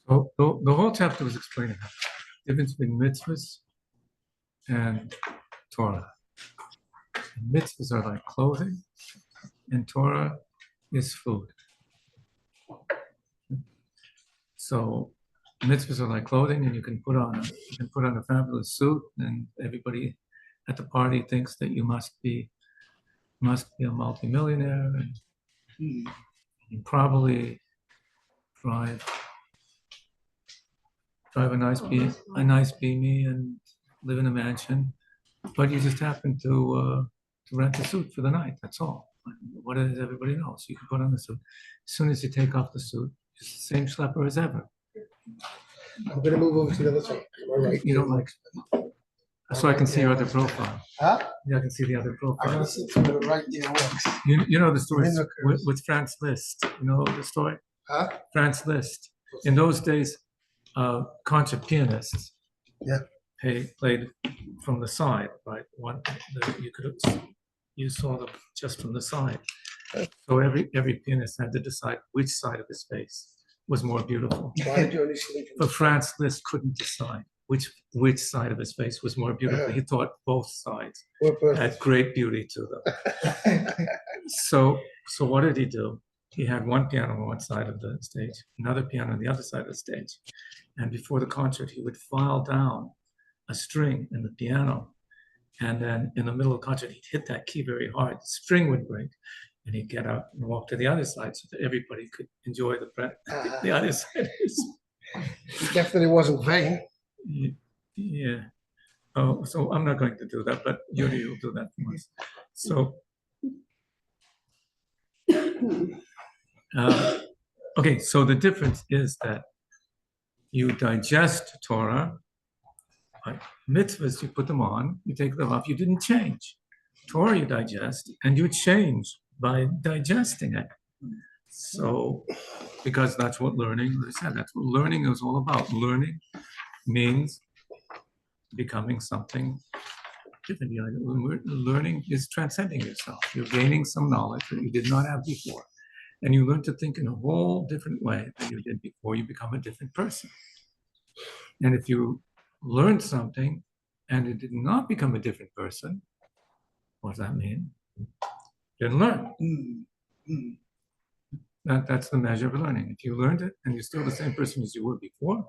So the whole chapter was explaining the difference between mitzvahs and Torah. And mitzvahs are like clothing, and Torah is food. So mitzvahs are like clothing, and you can put on a fabulous suit, and everybody at the party thinks that you must be a multimillionaire, and you probably drive a nice beanie and live in a mansion, but you just happen to rent a suit for the night. That's all. What does everybody know? So you can put on the suit. As soon as you take off the suit, it's the same schlepper as ever. I'm going to move over to the other side. Right. You don't like, so I can see your other profile. Huh? Yeah, I can see the other I'm profile. going to sit to the right there. You know the story with Franz Liszt. You know the story? Huh? Franz Liszt. In those days, concert pianists played from the side, right? You saw them just from the side. So every pianist had to decide which side of his face was more beautiful. Why did you only see them? But Franz Liszt couldn't decide which side of his face was more beautiful. He thought both sides had great beauty to them. So what did he do? He had one piano on one side of the stage, another piano on the other side of the stage. And before the concert, he would file down a string in the piano. And then in the middle of the concert, he'd hit that key very hard. The string would break. And he'd get out and walk to the other side so that everybody could enjoy the other side. It definitely wasn't vain. Yeah. Oh, so I'm not going to do that, but Yuri will do that for us. So, okay, so the difference is that you digest Torah. Mitzvahs, you put them on, you take them off, you didn't change. Torah you digest, and you change by digesting it. So, because that's what learning, as I said, that's what learning is all about. Learning means becoming something different. Learning is transcending yourself. You're gaining some knowledge that you did not have before. And you learn to think in a whole different way than you did before. You become a different person. And if you learned something and it did not become a different person, what does that mean? Didn't learn. That's the measure of learning. If you learned it and you're still the same person as you were before,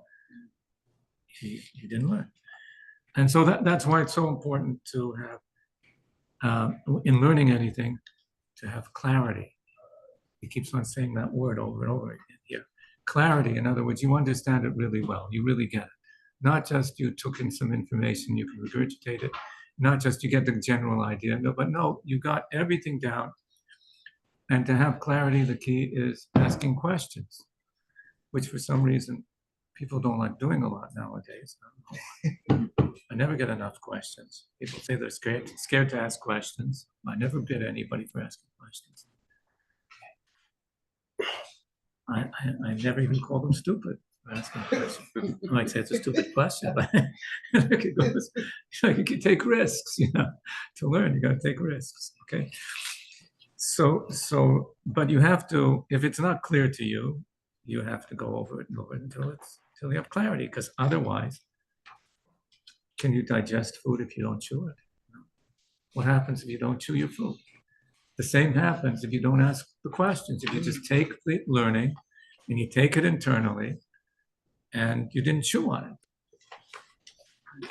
you didn't learn. And so that's why it's so important to have, in learning anything, to have clarity. He keeps on saying that word over and over again here. Clarity, in other words, you understand it really well. You really get it. Not just you took in some information, you can regurgitate it. Not just you get the general idea, but no, you got everything down. And to have clarity, the key is asking questions, which for some reason people don't like doing a lot nowadays. I never get enough questions. People say they're scared to ask questions. I never bid anybody for asking questions. I never even call them stupid for asking questions. I might say it's a stupid question, but you can take risks, to learn, you got to take risks, okay? So, but you have to, if it's not clear to you, you have to go over it and over it until you have clarity, because otherwise, can you digest food if you don't chew it? What happens if you don't chew your food? The same happens if you don't ask the questions. If you just take the learning and you take it internally and you didn't chew on it.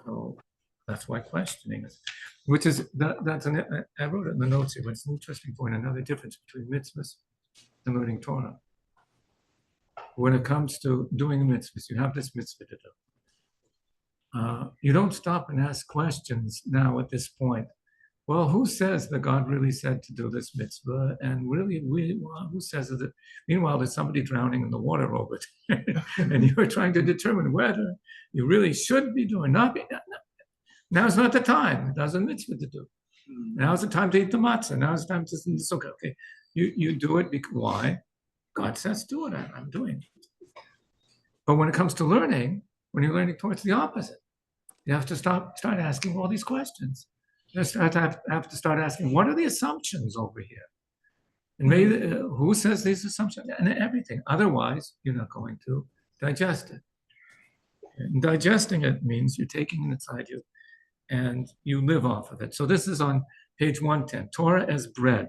So that's why questioning is, which is, I wrote it in the notes here, but it's an interesting point, another difference between mitzvahs and learning Torah. When it comes to doing mitzvahs, you have this mitzvah to do. You don't stop and ask questions now at this point. Well, who says that God really said to do this mitzvah? And really, who says that? Meanwhile, there's somebody drowning in the water over it. And you're trying to determine whether you really should be doing. Now's not the time. There's a mitzvah to do. Now's the time to eat the matzah. Now's the time to do this. Okay. You do it because why? God says do it. I'm doing it. But when it comes to learning, when you're learning towards the opposite, you have to start asking all these questions. You have to start asking, what are the assumptions over here? And maybe who says these assumptions? And everything. Otherwise, you're not going to digest it. And digesting it means you're taking it inside you and you live off of it. So this is on page 110, Torah as bread.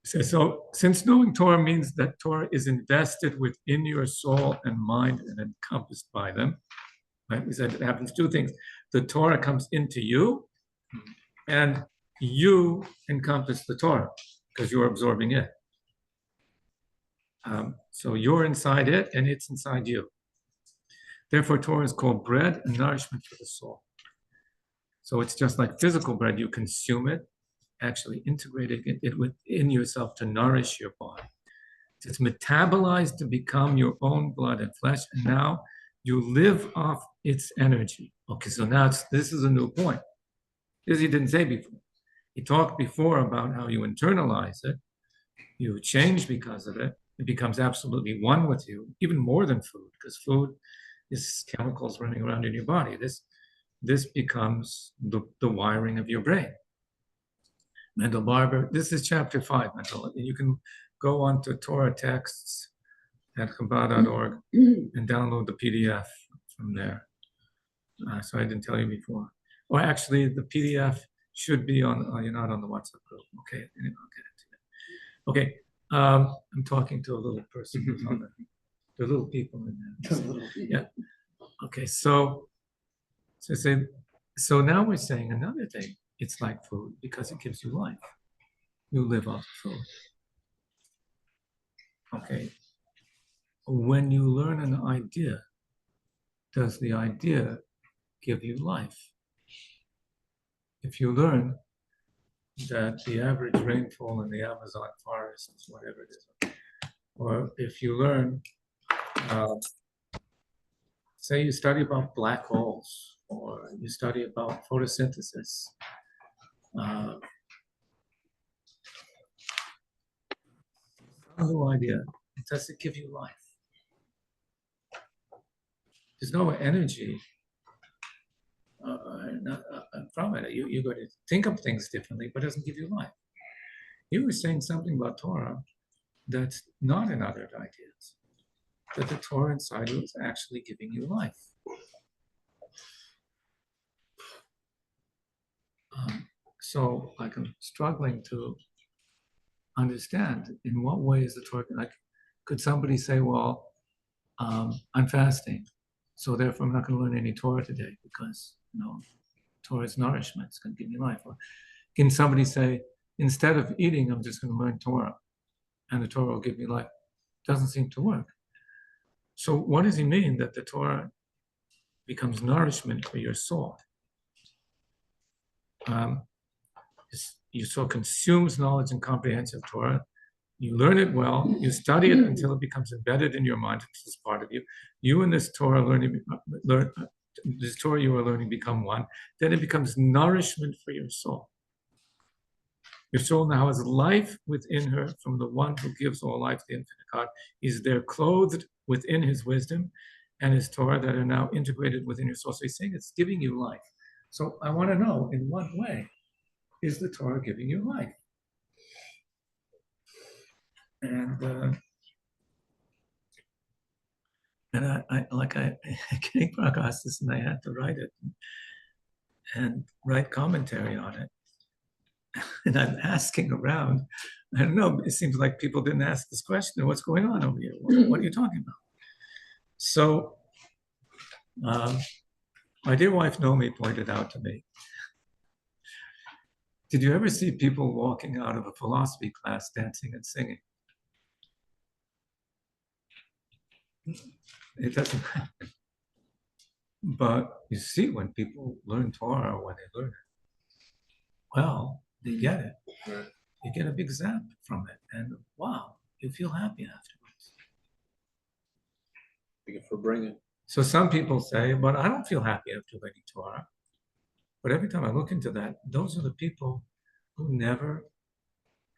So since knowing Torah means that Torah is invested within your soul and mind and encompassed by them, right? We said it happens two things. The Torah comes into you and you encompass the Torah because you're absorbing it. So you're inside it and it's inside you. Therefore, Torah is called bread and nourishment for the soul. So it's just like physical bread. You consume it, actually integrating it within yourself to nourish your body. It's metabolized to become your own blood and flesh, and now you live off its energy. Okay, so now this is a new point. This he didn't say before. He talked before about how you internalize it, you change because of it, it becomes absolutely one with you, even more than food, because food is chemicals running around in your body. This becomes the wiring of your brain. Mendel Barber, this is chapter 5, Mendel. You can go on to Torah texts at Chabad.org and download the PDF from there. So I didn't tell you before. Or actually, the PDF should be on, you're not on the WhatsApp group. Okay, anyway, I'll get into it. Okay, I'm talking to a little person who's on there. There are little people in there. Yeah. Okay, so now we're saying another thing. It's like food because it gives you life. You live off food. Okay. When you learn an idea, does the idea give you life? If you learn that the average rainfall in the Amazon forest is whatever it is, or if you learn, say you study about black holes, or you study about photosynthesis, no idea. Does it give you life? There's no energy from it. You're going to think of things differently, but it doesn't give you life. You were saying something about Torah that's not in other ideas, that the Torah inside you is actually giving you life. So like I'm struggling to understand in what way is the Torah, like could somebody say, well, I'm fasting, so therefore I'm not going to learn any Torah today because, Torah is nourishment, it's going to give me life. Or can somebody say, instead of eating, I'm just going to learn Torah and the Torah will give me life? Doesn't seem to work. So what does he mean that the Torah becomes nourishment for your soul? Your soul consumes knowledge and comprehension of Torah. You learn it well, you study it until it becomes embedded in your mind, it's part of you. You and this Torah this Torah you are learning become one. Then it becomes nourishment for your soul. Your soul now has life within her from the one who gives all life, the infinite God. He's there clothed within his wisdom and his Torah that are now integrated within your soul. So he's saying it's giving you life. So I want to know, in what way is the Torah giving you life? And I came across this and I had to write it and write commentary on it. And I'm asking around. I don't know, it seems like people didn't ask this question. What's going on over here? What are you talking about? So my dear wife, Naomi, pointed out to me, did you ever see people walking out of a philosophy class dancing and singing? It doesn't happen. But you see, when people learn Torah, when they learn it, well, they get it. You get a big zap from it, and wow, you feel happy afterwards. Thank you for bringing. So some people say, but I don't feel happy after learning Torah. But every time I look into that, those are the people who never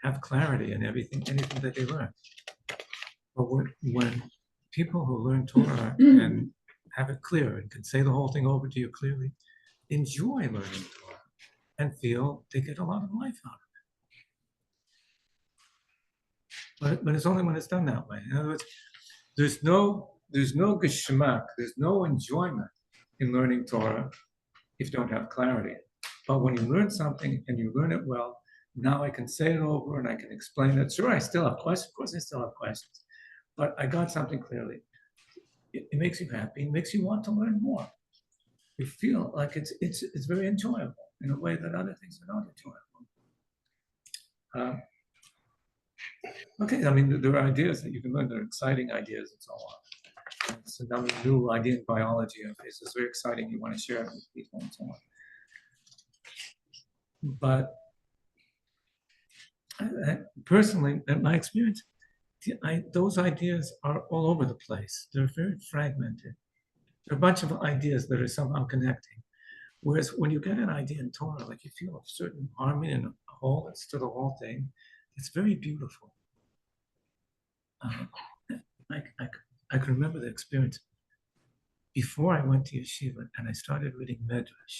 have clarity in anything that they learn. But when people who learn Torah and have it clear and can say the whole thing over to you clearly, enjoy learning Torah and feel they get a lot of life out of it. But it's only when it's done that way. In other words, there's no there's no geschmack, there's no enjoyment in learning Torah if you don't have clarity. But when you learn something and you learn it well, now I can say it over and I can explain it. Sure, I still have questions. Of course, I still have questions, but I got something clearly. It makes you happy. It makes you want to learn more. You feel like it's very enjoyable in a way that other things are not enjoyable. Okay, I mean, there are ideas that you can learn. There are exciting ideas and so on. It's another new idea in biology. Okay, so it's very exciting. You want to share it with people and so on. But personally, in my experience, those ideas are all over the place. They're very fragmented. There are a bunch of ideas that are somehow connecting. Whereas when you get an idea in Torah, like you feel a certain harmony and a whole, it's to the whole thing, it's very beautiful. I can remember the experience before I went to yeshiva and I started reading Medrash.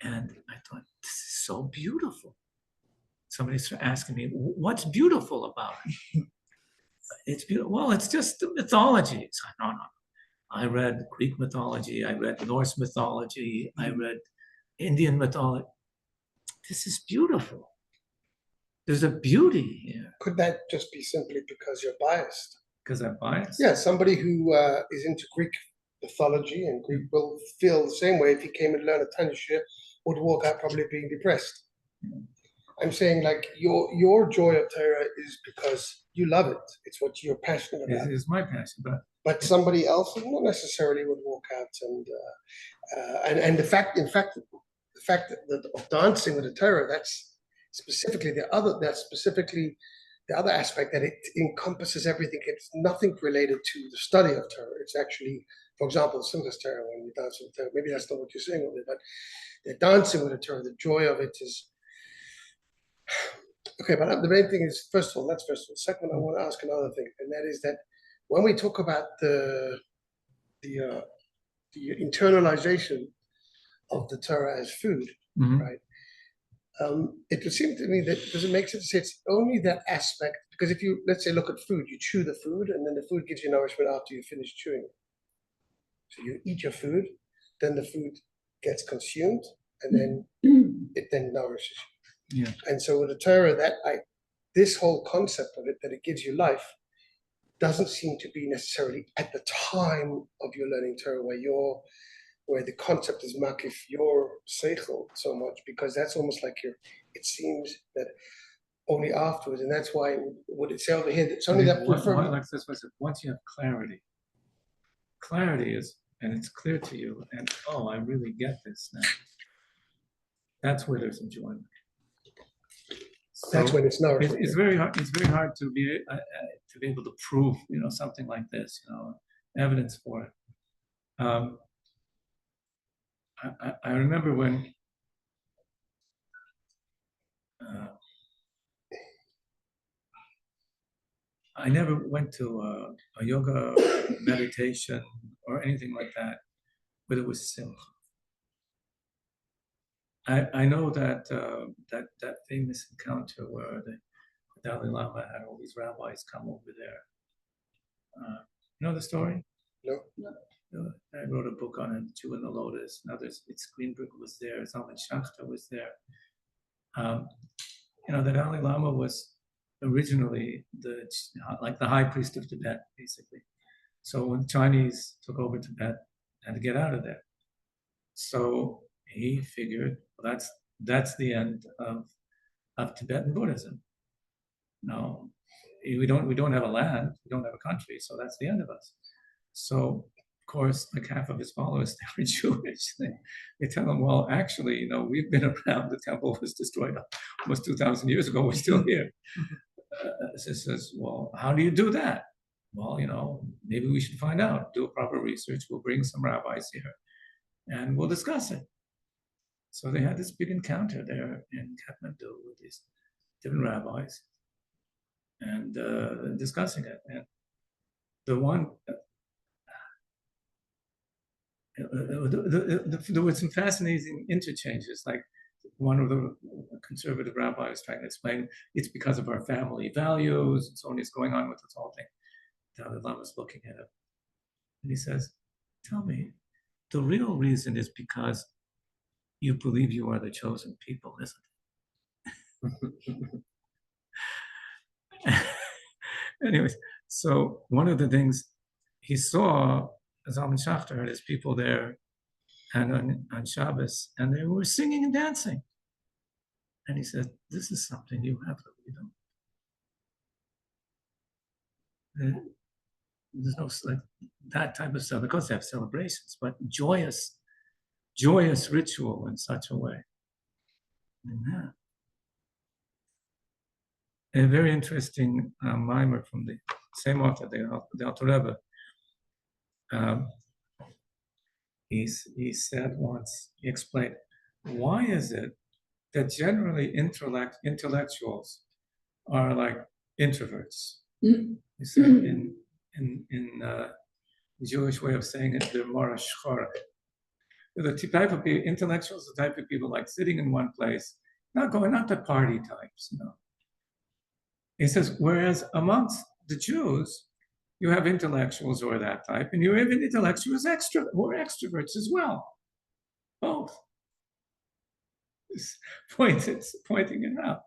And I thought, this is so beautiful. Somebody started asking me, what's beautiful about it? It's beautiful. Well, it's just the mythology. So no. I read Greek mythology. I read Norse mythology. I read Indian mythology. This is beautiful. There's a beauty here. Could that just be simply because you're biased? Because I'm biased? Yeah, somebody who is into Greek mythology and Greek will feel the same way if he came and learned a Tanya would walk out probably being depressed. I'm saying like your joy of Torah is because you love it. It's what you're passionate about. It's my passion, but somebody else not necessarily would walk out and the fact that of dancing with the Torah, that's specifically the other aspect that it encompasses everything. It's nothing related to the study of Torah. It's actually, for example, Simchas Torah, when we dance with the Torah, maybe that's not what you're saying with it, but the dancing with the Torah, the joy of it is okay. But the main thing is, first of all. Second, I want to ask another thing, and that is that when we talk about the internalization of the Torah as food, right? It would seem to me that does it make sense to say it's only that aspect? Because if you, let's say, look at food, you chew the food, and then the food gives you nourishment after you finish chewing it. So you eat your food, then the food gets consumed, and then it then nourishes you. Yeah. And so with the Torah, this whole concept of it, that it gives you life, doesn't seem to be necessarily at the time of your learning Torah where the concept is makif your seichel so much, because that's almost like it seems that only afterwards, and that's why what it say over here, it's only that like this was it. Once you have clarity is, and it's clear to you, and I really get this now. That's where there's enjoyment. So that's when it's nourishing. It's very hard. It's very hard to be able to prove, something like this, evidence for it. I remember when I never went to a yoga meditation or anything like that, but it was simcha. I know that that famous encounter where the Dalai Lama had all these rabbis come over there. You know the story? No. I wrote a book on it, Jew in the Lotus. Now it's Greenberg was there, Zalman Schachter was there. The Dalai Lama was originally the high priest of Tibet, basically. So when Chinese took over Tibet, they had to get out of there. So he figured, well, that's the end of Tibetan Buddhism. No, we don't have a land, we don't have a country, so that's the end of us. So of course, like half of his followers, they were Jewish. They tell him, well, actually, we've been around. The temple was destroyed almost 2,000 years ago. We're still here. He says, well, how do you do that? Well, maybe we should find out, do a proper research. We'll bring some rabbis here and we'll discuss it. So they had this big encounter there in Kathmandu with these different rabbis and discussing it. And the one, there were some fascinating interchanges. Like one of the conservative rabbis trying to explain it's because of our family values and so on is going on with this whole thing. Dalai Lama's looking at him and he says, tell me, the real reason is because you believe you are the chosen people, isn't it? Anyways, so one of the things he saw, Zalman Schachter had his people there and on Shabbos, and they were singing and dancing. And he said, this is something you have that we don't. There's no like that type of stuff. Of course, they have celebrations, but joyous ritual in such a way. Yeah. A very interesting mimer from the same author, the Alter Rebbe. He said once, he explained, why is it that generally intellectuals are like introverts? He said in the Jewish way of saying it, they're more ashchara. The type of people, intellectuals, the type of people like sitting in one place, not the party types, He says, whereas amongst the Jews, you have intellectuals who are that type, and you have intellectuals who are extroverts as well. Both. Pointing it out.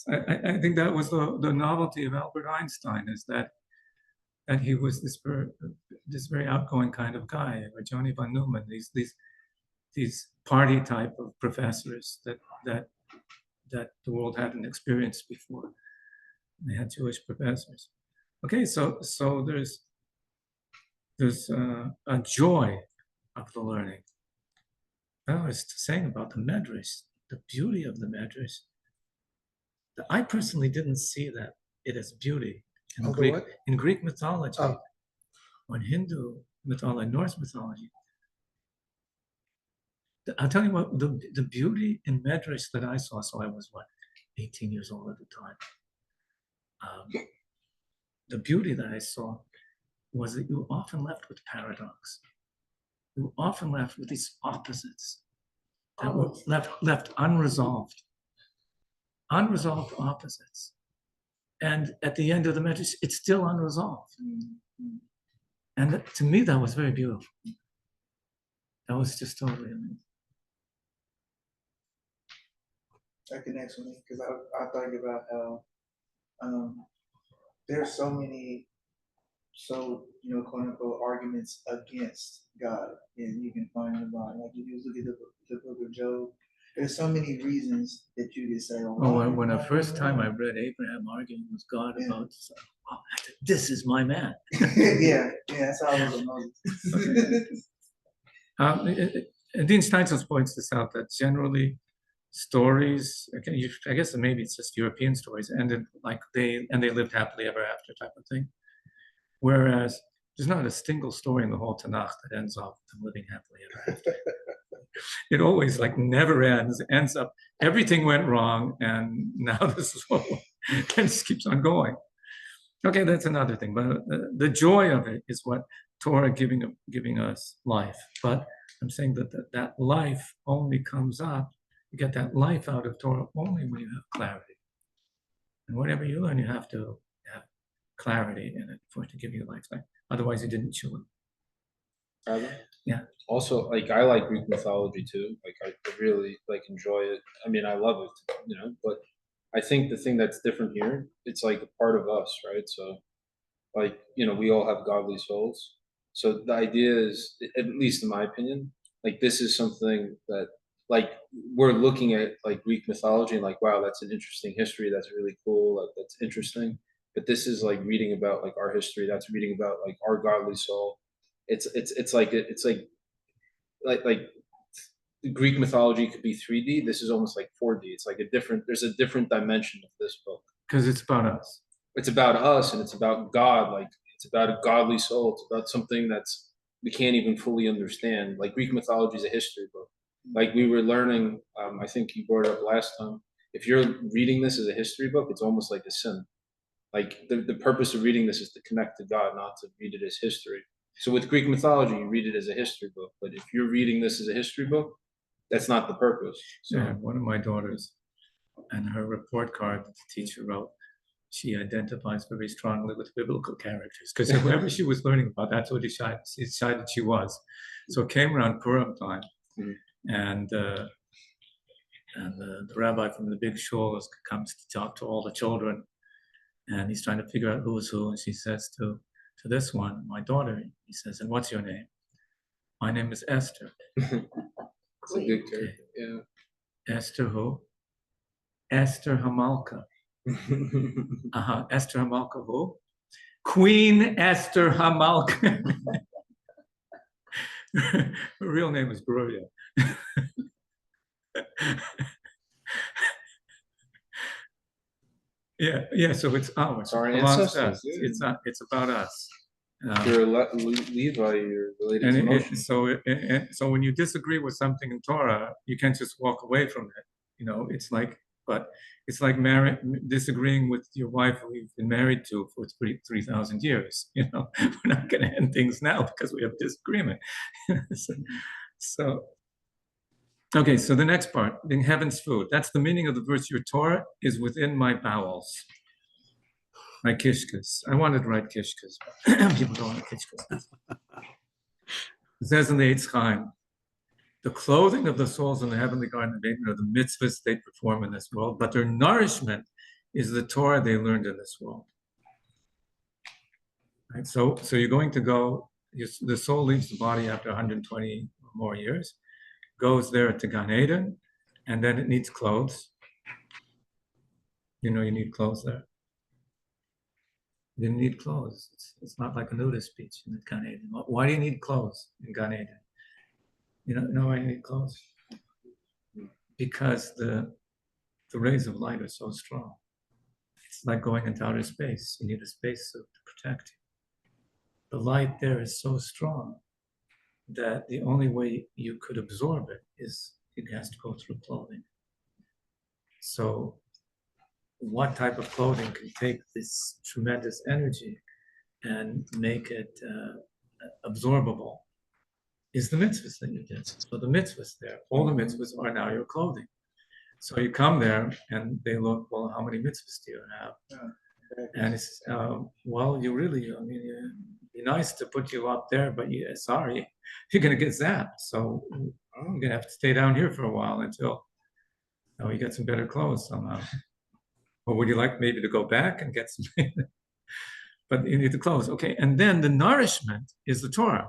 I think that was the novelty of Albert Einstein, is that he was this very outgoing kind of guy, or Johnny von Neumann, these party type of professors that the world hadn't experienced before. They had Jewish professors. Okay, so there's a joy of the learning. I was saying about the Medrash, the beauty of the Medrash. I personally didn't see that it as beauty in Greek mythology, or in Hindu mythology, Norse mythology. I'll tell you what, the beauty in Medrash that I saw. So I was 18 years old at the time. The beauty that I saw was that you were often left with paradox. You were often left with these opposites that were left unresolved opposites. And at the end of the Medrash, it's still unresolved. And to me, that was very beautiful. That was just totally amazing. That connects with me because I thought about how there's so many, quote unquote, arguments against God, and you can find them about, like if you look at the book of Job, there's so many reasons that you could say, when the first time I read Abraham arguing with God about, this is my man. yeah, that's how I was with Moses. Dean Steinsaltz points this out, that generally stories, I guess maybe it's just European stories, ended like they lived happily ever after type of thing. Whereas there's not a single story in the whole Tanakh that ends off with them living happily ever after. It always never ends up, everything went wrong, and now this is what, and it just keeps on going. Okay, that's another thing, but the joy of it is what Torah giving us life. But I'm saying that life only comes up, you get that life out of Torah only when you have clarity. And whatever you learn, you have to have clarity in it for it to give you life. Otherwise, you didn't chew it. Yeah. Also, I like Greek mythology too. I really enjoy it. I mean, I love it, but I think the thing that's different here, it's a part of us, right? So we all have godly souls. So the idea is, at least in my opinion, this is something that we're looking at Greek mythology and wow, that's an interesting history. That's really cool. That's interesting. But this is reading about our history. That's reading about our godly soul. It's like Greek mythology could be 3D. This is almost 4D. It's there's a different dimension of this book. Because it's about us. It's about us, and it's about God. It's about a godly soul. It's about something we can't even fully understand. Greek mythology is a history book. We were learning, I think you brought it up last time. If you're reading this as a history book, it's almost like a sin. The purpose of reading this is to connect to God, not to read it as history. So with Greek mythology, you read it as a history book. But if you're reading this as a history book, that's not the purpose. So Yeah, one of my daughters, and her report card that the teacher wrote, she identifies very strongly with biblical characters because whoever she was learning about, that's what she decided she was. So it came around Purim time, and the rabbi from the big shul comes to talk to all the children, and he's trying to figure out who is who. And she says to this one, my daughter, he says, "And what's your name?" "My name is Esther." it's a good character. Yeah. Esther who? Esther Hamalka. Esther Hamalka who? Queen Esther Hamalka. Her real name is Gloria. Yeah. So it's ours. Our Amongst ancestors, us. yeah. It's about us. You're a Levi, you're related to Moshe. So when you disagree with something in Torah, you can't just walk away from it. It's like disagreeing with your wife who you've been married to for 3,000 years. We're not going to end things now because we have disagreement. Okay, so the next part, being heaven's food. That's the meaning of the verse, your Torah is within my bowels. My kishkas. I wanted to write kishkas, but people don't want kishkas. It says in the Eitz Chaim, the clothing of the souls in the heavenly Garden of Eden are the mitzvahs they perform in this world, but their nourishment is the Torah they learned in this world. Right? So you're going to go, the soul leaves the body after 120 or more years, goes there to Gan Eden, and then it needs clothes. You need clothes there. You didn't need clothes. It's not like a nudist beach in Gan Eden. Why do you need clothes in Gan Eden? You know why you need clothes? Because the rays of light are so strong. It's like going into outer space. You need a spacesuit to protect you. The light there is so strong that the only way you could absorb it is it has to go through clothing. So what type of clothing can take this tremendous energy and make it absorbable is the mitzvahs that you did. So the mitzvahs there, all the mitzvahs are now your clothing. So you come there and they look, well, how many mitzvahs do you have? And it's, well, it'd be nice to put you up there, but sorry, you're going to get zapped. So I'm going to have to stay down here for a while until you get some better clothes somehow. Or would you like maybe to go back and get some? But you need the clothes. Okay. And then the nourishment is the Torah.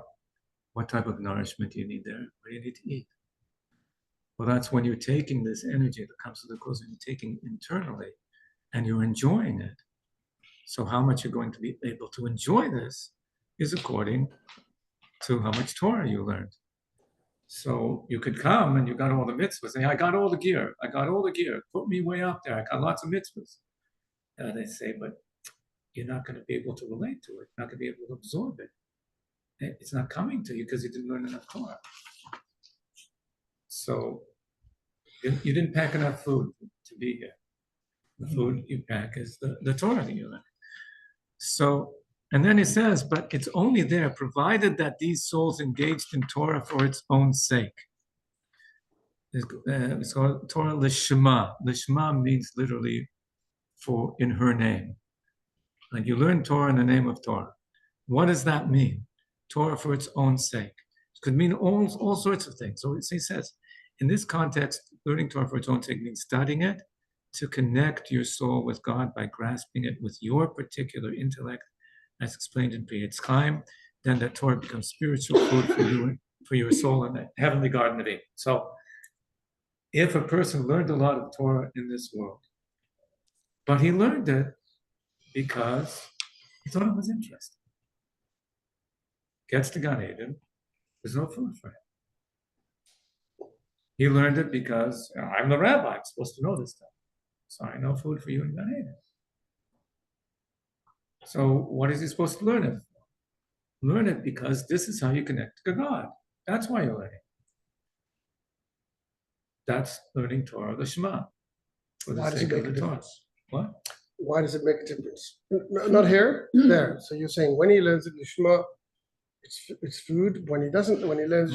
What type of nourishment do you need there? What do you need to eat? Well, that's when you're taking this energy that comes to the clothes and you're taking internally and you're enjoying it. So how much you're going to be able to enjoy this is according to how much Torah you learned. So you could come and you got all the mitzvahs. And I got all the gear. Put me way up there. I got lots of mitzvahs. They say, but you're not going to be able to relate to it. You're not going to be able to absorb it. It's not coming to you because you didn't learn enough Torah. So you didn't pack enough food to be here. The food you pack is the Torah that you learn. So, and then it says, but it's only there provided that these souls engaged in Torah for its own sake. It's called Torah Lishma. Lishma means literally for in her name. Like you learn Torah in the name of Torah. What does that mean? Torah for its own sake. It could mean all sorts of things. So he says, in this context, learning Torah for its own sake means studying it to connect your soul with God by grasping it with your particular intellect, as explained in Pri Eitz Chaim. Then that Torah becomes spiritual food for your soul in the heavenly Garden of Eden. So if a person learned a lot of Torah in this world, but he learned it because he thought it was interesting. Gets to Gan Eden, there's no food for him. He learned it because I'm the rabbi, I'm supposed to know this stuff. Sorry, no food for you in Gan Eden. So what is he supposed to learn it for? Learn it because this is how you connect to God. That's why you're learning. That's learning Torah, the Shema. For the sake of the Torah. What? Why does it make a difference? Not here, there. So you're saying when he learns it, the Shema, It's food. When he learns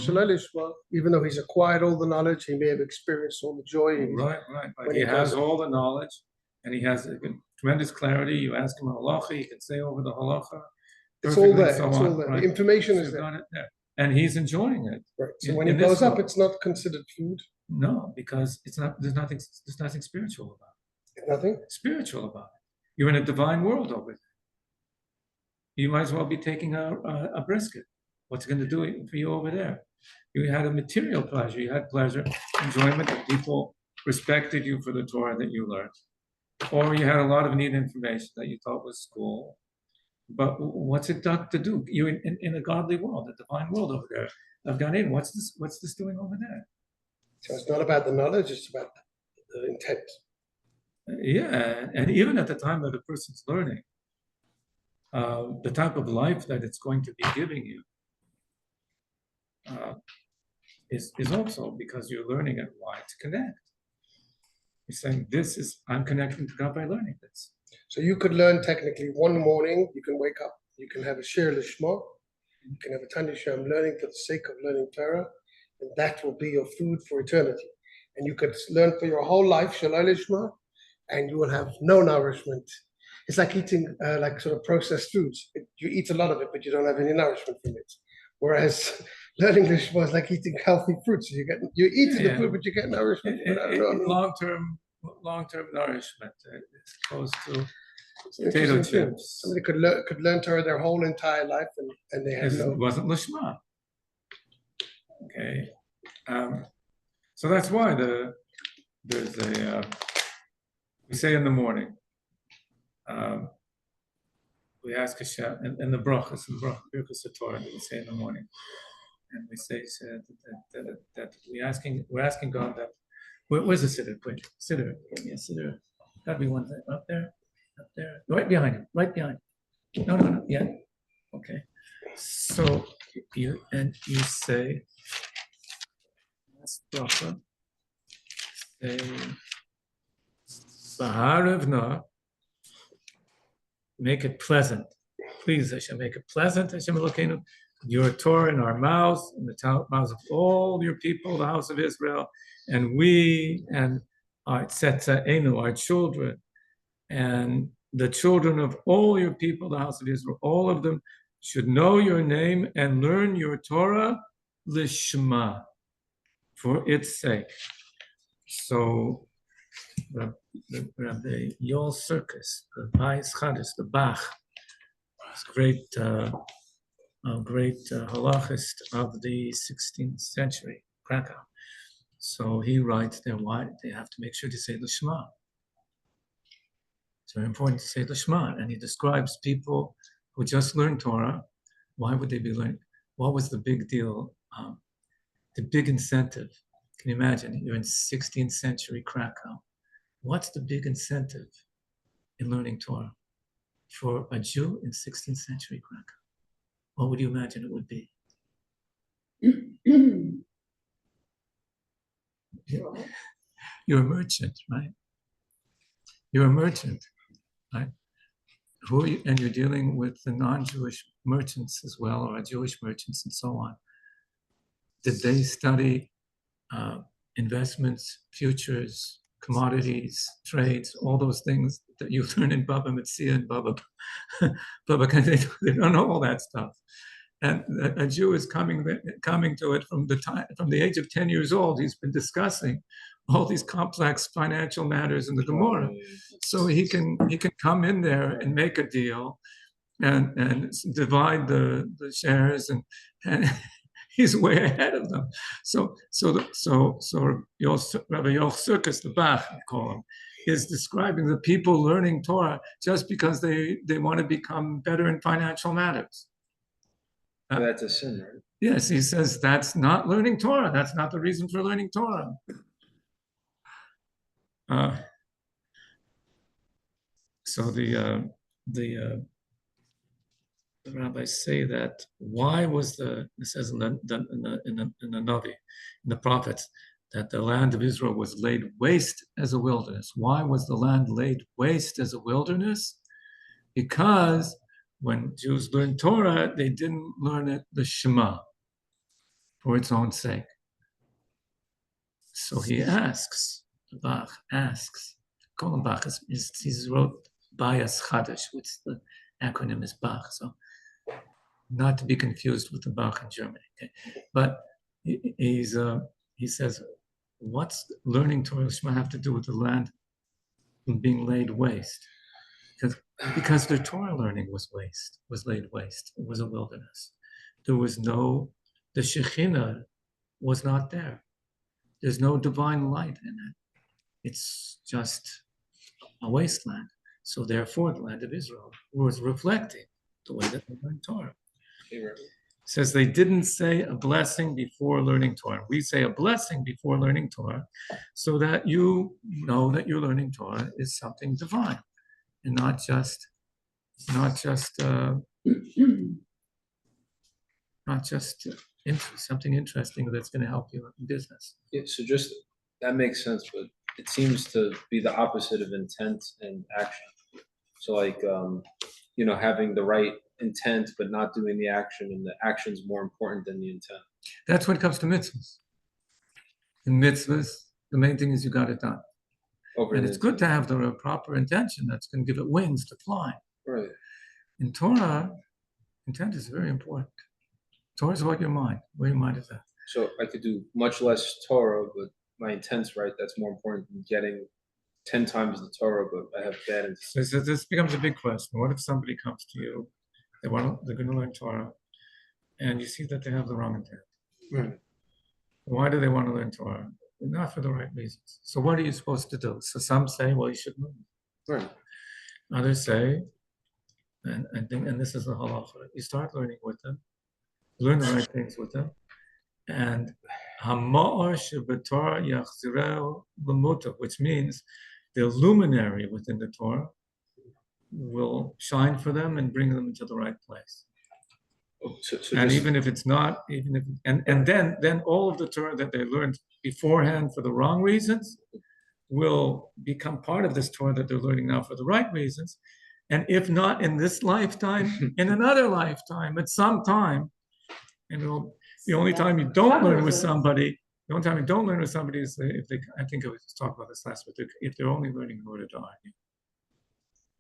Shalai Lishma, even though he's acquired all the knowledge, he may have experienced all the joy. Right. When He he has goes- all the knowledge, and he has tremendous clarity. You ask him a halacha, he can say over the halacha. It's all perfectly, there. so It's on, all there. right? The information So is you've there. got it there. And he's enjoying it. Right. So In- when he in this goes up, world. it's not considered food. No, because it's not. There's nothing spiritual about Nothing. it. Spiritual about it. You're in a divine world over there. You might as well be taking a brisket. What's it going to do for you over there? You had a material pleasure. You had pleasure, enjoyment that people respected you for the Torah that you learned, or you had a lot of neat information that you thought was cool. But what's it got to do? You're in a godly world, a divine world over there of Gan Eden. What's this doing over there? So it's not about the knowledge; it's about the intent. Yeah, and even at the time that a person's learning, the type of life that it's going to be giving you is also because you're learning it. Why? To connect. You're saying, I'm connecting to God by learning this. So you could learn technically one morning. You can wake up. You can have a shir lishma. You can have a Tanya shir. I'm learning for the sake of learning Torah, and that will be your food for eternity. And you could learn for your whole life Shalai Lishma, and you will have no nourishment. It's like eating like sort of processed foods. You eat a lot of it, but you don't have any nourishment from it. Whereas learning Lishma is like eating healthy fruits. You're eating the food, but you get nourishment. Long-term nourishment as opposed to It's potato interesting thing. chips. Somebody could learn Torah their whole entire life, and they have It wasn't lishma. Okay, so that's why there's a we say in the morning. We ask Hashem and the brachas and brachas Torah that we say in the morning, and we say that we're asking God that where's the siddur? Quick, siddur, give me a siddur. Gotta be one thing up there, right behind him. No, yeah, okay. So you say that's bracha. Say Baharevna. Make it pleasant. Please, Hashem, make it pleasant. Hashem Elokeinu, your Torah in our mouths, in the mouths of all your people, the house of Israel, and we, and our tzedzaenu, our children, and the children of all your people, the house of Israel, all of them should know your name and learn your Torah lishma, for its sake. So, Rabbi Yoel Circus, the Bais Chadis, the Bach, this great halachist of the 16th century, Krakow. So he writes there why they have to make sure to say the Shema. It's very important to say the Shema, and he describes people who just learned Torah. Why would they be learning? What was the big deal? The big incentive. Can you imagine? You're in 16th century Krakow. What's the big incentive in learning Torah for a Jew in 16th century Krakow? What would you imagine it would be? You're a merchant, right? You're a merchant, right? And you're dealing with the non-Jewish merchants as well, or Jewish merchants and so on. Did they study investments, futures, commodities, trades, all those things that you learn in Baba Metzia and Baba they don't know all that stuff. And a Jew is coming to it from the age of 10 years old. He's been discussing all these complex financial matters in the Gemara. So he can come in there and make a deal and divide the shares and he's way ahead of them. So Rabbi Yoel Circus, the Bach, I call him, is describing the people learning Torah just because they want to become better in financial matters. That's a sin, right? Yes, he says that's not learning Torah. That's not the reason for learning Torah. So the rabbis say that why was it says in the Navi, in the prophets, that the land of Israel was laid waste as a wilderness. Why was the land laid waste as a wilderness? Because when Jews learned Torah, they didn't learn it the Shema for its own sake. So he asks, Bach asks, Colin Bach he's wrote Bias Chadash, which the acronym is Bach. So not to be confused with the Bach in Germany. Okay? But he says, what's learning Torah Shema have to do with the land being laid waste? Because their Torah learning was laid waste. It was a wilderness. There was the Shekhinah was not there. There's no divine light in it. It's just a wasteland. So therefore, the land of Israel was reflecting the way that they learned Torah. It says they didn't say a blessing before learning Torah. We say a blessing before learning Torah so that you know that your learning Torah is something divine and not just something interesting that's going to help you in business. Yeah, so just that makes sense, but it seems to be the opposite of intent and action. So like having the right intent but not doing the action, and the action is more important than the intent. That's when it comes to mitzvahs. In mitzvahs, the main thing is you got it done. And it's good to have the proper intention that's going to give it wings to fly. Right. In Torah, intent is very important. Torah is about your mind. Where your mind is at. So I could do much less Torah, but my intent's right. That's more important than getting 10 times the Torah, but I have bad intent. So this becomes a big question. What if somebody comes to you, they're going to learn Torah, and you see that they have the wrong intent? Right. Why do they want to learn Torah? Not for the right reasons. So what are you supposed to do? So some say, well, you should learn. Right. Others say, and this is the halacha, you start learning with them, learn the right things with them, and hama'or shebetorah yachzireu l'muta, which means the luminary within the Torah will shine for them and bring them into the right place. So and even if it's not, then all of the Torah that they learned beforehand for the wrong reasons will become part of this Torah that they're learning now for the right reasons. And if not in this lifetime, in another lifetime, at some time, and the only time you don't learn with somebody, is if they, I think I was talking about this last week, if they're only learning in order to argue.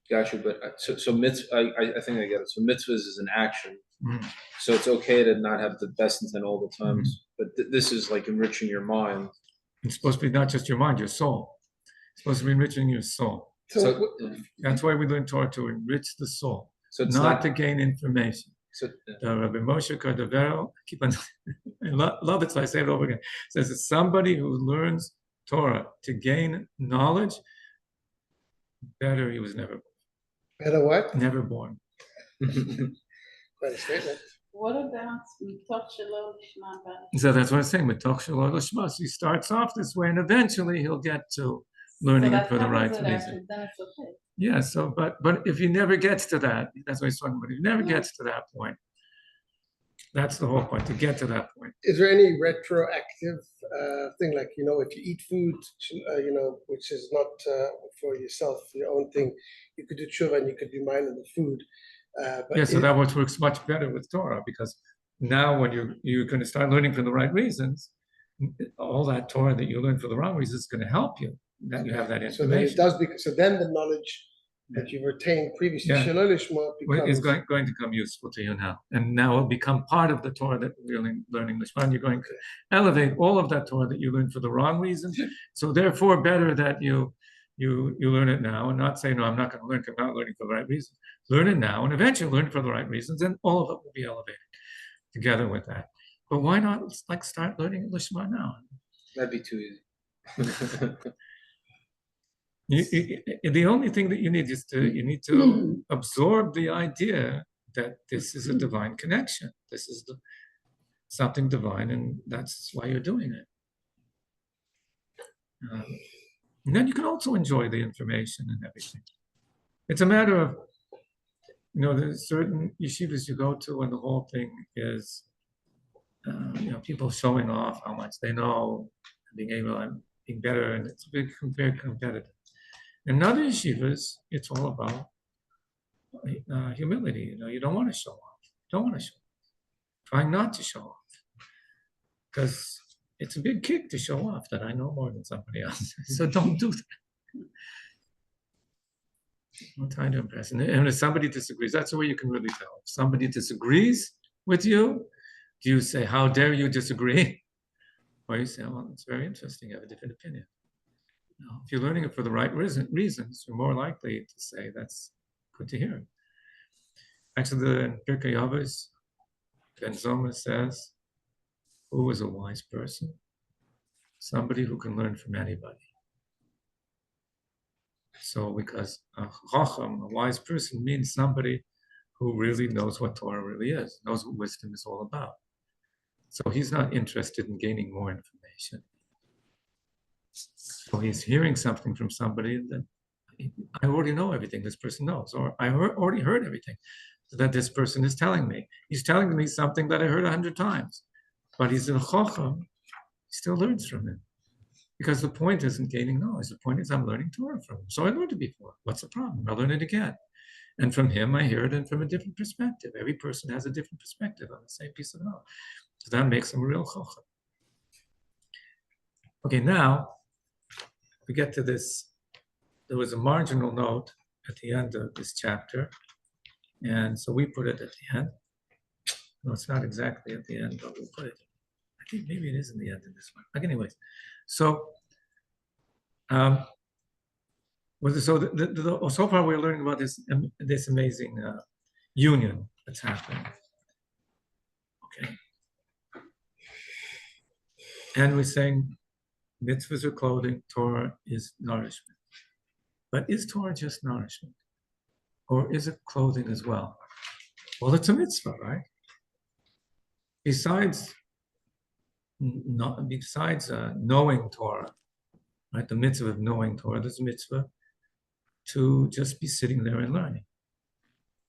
Gotcha, but so mitzvah, I think I get it. So mitzvahs is an action. Mm-hmm. So it's okay to not have the best intent all the times, but this is like enriching your mind. It's supposed to be not just your mind, your soul. It's supposed to be enriching your soul. So That's why we learn Torah, to enrich the soul, so it's not to gain information. So Rabbi Moshe Cordovero, I love it, so I say it over again. Says that somebody who learns Torah to gain knowledge, better he was never born. better what? Never born. Quite a statement. What about mitoch shelo lishma b'Aleh? So that's what I'm saying. Mitoch shelo lishma. So he starts off this way, and eventually he'll get to learning it for the right reason. Then it's okay. Yeah. So, but if he never gets to that, that's what he's talking about. If he never gets to that point, that's the whole point. To get to that point. Is there any retroactive thing, like, if you eat food, which is not for yourself, your own thing, you could do tshuva and you could be minding the food. So that works much better with Torah, because now when you're going to start learning for the right reasons, all that Torah that you learn for the wrong reasons is going to help you. That you have that information. So then it does. So then the knowledge that you've retained previously, shelo lishma, is going to become useful to you now, and now it'll become part of the Torah that we're learning Lishma. And you're going to elevate all of that Torah that you learned for the wrong reasons. So therefore, better that you learn it now and not say, no, I'm not going to learn because I'm not learning for the right reasons. Learn it now and eventually learn it for the right reasons, and all of it will be elevated together with that. But why not start learning Lishma now? that'd be too easy. The only thing that you need is to absorb the idea that this is a divine connection. This is something divine, and that's why you're doing it. And then you can also enjoy the information and everything. It's a matter of, there's certain yeshivas you go to, and the whole thing is, people showing off how much they know, being able and being better, and it's very competitive. In other yeshivas, it's all about humility. You don't want to show off. Don't want to show off. Trying not to show off. Because it's a big kick to show off that I know more than somebody else. So don't do that. I'm trying to impress. And if somebody disagrees, that's the way you can really tell. If somebody disagrees with you, do you say, how dare you disagree? Or you say, well, it's very interesting, you have a different opinion. No, if you're learning it for the right reasons, you're more likely to say, that's good to hear. Actually, the Pirkei Avos, Ben Zoma says, who is a wise person? Somebody who can learn from anybody. So, because a chacham, a wise person, means somebody who really knows what Torah really is, knows what wisdom is all about. So he's not interested in gaining more information. So he's hearing something from somebody that I already know everything this person knows, or I already heard everything that this person is telling me. He's telling me something that I heard 100 times, but he's a chacham. He still learns from him. Because the point isn't gaining knowledge. The point is I'm learning Torah from him. So I learned it before. What's the problem? I'll learn it again. And from him, I hear it and from a different perspective. Every person has a different perspective on the same piece of knowledge. So that makes him a real chacham. Okay, now we get to this. There was a marginal note at the end of this chapter. And so we put it at the end. No, it's not exactly at the end, but we'll put it. I think maybe it is in the end of this one. But anyways, so so far we're learning about this amazing union that's happening. Okay, and we're saying mitzvahs are clothing, Torah is nourishment. But is Torah just nourishment, or is it clothing as well? Well, it's a mitzvah, right? Besides knowing Torah, right? The mitzvah of knowing Torah, there's a mitzvah to just be sitting there and learning.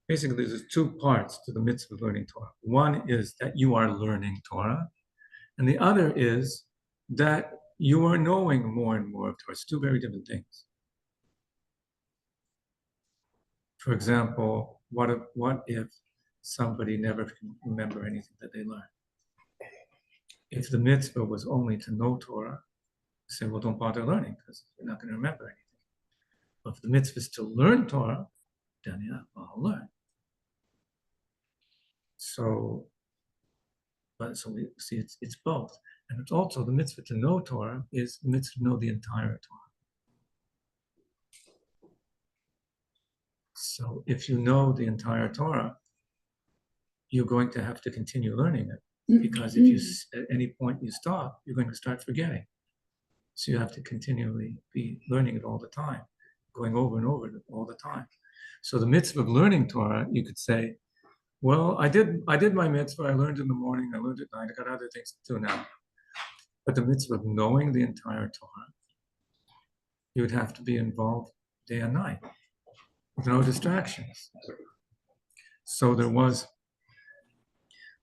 Basically, there's two parts to the mitzvah of learning Torah. One is that you are learning Torah, and the other is that you are knowing more and more of Torah. It's two very different things. For example, what if somebody never can remember anything that they learned? If the mitzvah was only to know Torah, say, well, don't bother learning because you're not going to remember anything. But if the mitzvah is to learn Torah, then yeah, well, I'll learn. So we see it's both. And it's also the mitzvah to know Torah is the mitzvah to know the entire Torah. So if you know the entire Torah, you're going to have to continue learning it. Because if you at any point you stop, you're going to start forgetting. So you have to continually be learning it all the time, going over and over it all the time. So the mitzvah of learning Torah, you could say, well, I did my mitzvah, I learned in the morning, I learned at night, I got other things to do now. But the mitzvah of knowing the entire Torah, you would have to be involved day and night with no distractions. So there was